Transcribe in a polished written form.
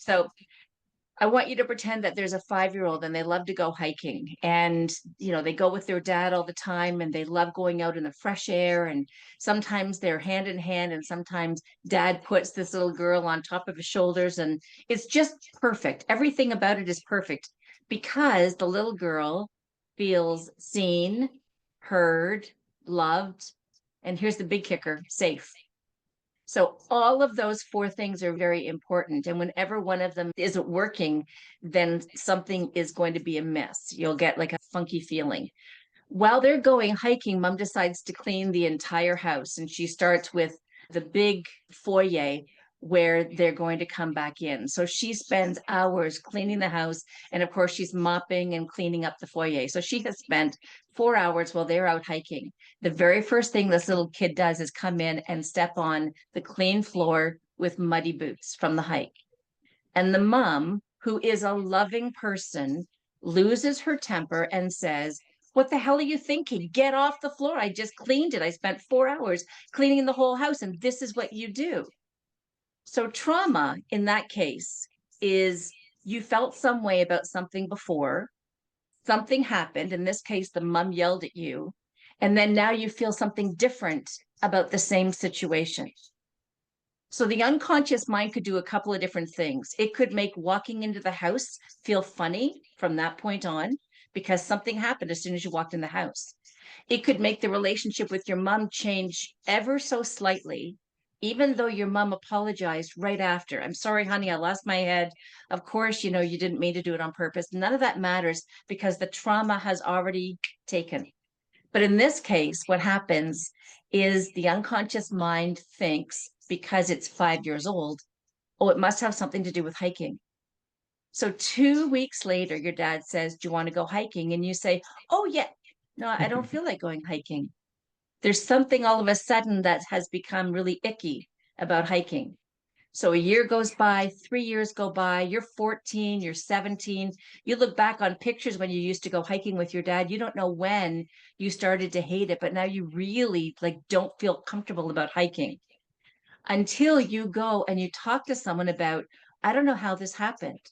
So I want you to pretend that there's a 5-year-old and they love to go hiking. And, they go with their dad all the time and they love going out in the fresh air. And sometimes they're hand in hand, and sometimes dad puts this little girl on top of his shoulders. And it's just perfect. Everything about it is perfect because the little girl feels seen, heard, loved. And here's the big kicker: safe. So all of those four things are very important. And whenever one of them isn't working, then something is going to be amiss. You'll get like a funky feeling. While they're going hiking, mom decides to clean the entire house. And she starts with the big foyer where they're going to come back in. So she spends hours cleaning the house. And of course, she's mopping and cleaning up the foyer. So she has spent 4 hours while they're out hiking. The very first thing this little kid does is come in and step on the clean floor with muddy boots from the hike. And the mom, who is a loving person, loses her temper and says, "What the hell are you thinking? Get off the floor. I just cleaned it. I spent 4 hours cleaning the whole house, and this is what you do." So, trauma in that case is you felt some way about something before, something happened. In this case, the mom yelled at you, and then now you feel something different about the same situation. So the unconscious mind could do a couple of different things. It could make walking into the house feel funny from that point on because something happened as soon as you walked in the house. It could make the relationship with your mom change ever so slightly, even though your mom apologized right after. "I'm sorry, honey, I lost my head. Of course, you didn't mean to do it on purpose." None of that matters because the trauma has already taken. But in this case, what happens is the unconscious mind thinks, because it's 5 years old, oh, it must have something to do with hiking. So 2 weeks later, your dad says, "Do you want to go hiking?" And you say, "Oh, yeah, no, I don't feel like going hiking." There's something all of a sudden that has become really icky about hiking. So a year goes by, 3 years go by, you're 14, you're 17. You look back on pictures when you used to go hiking with your dad. You don't know when you started to hate it, but now you really like don't feel comfortable about hiking until you go and you talk to someone about, "I don't know how this happened.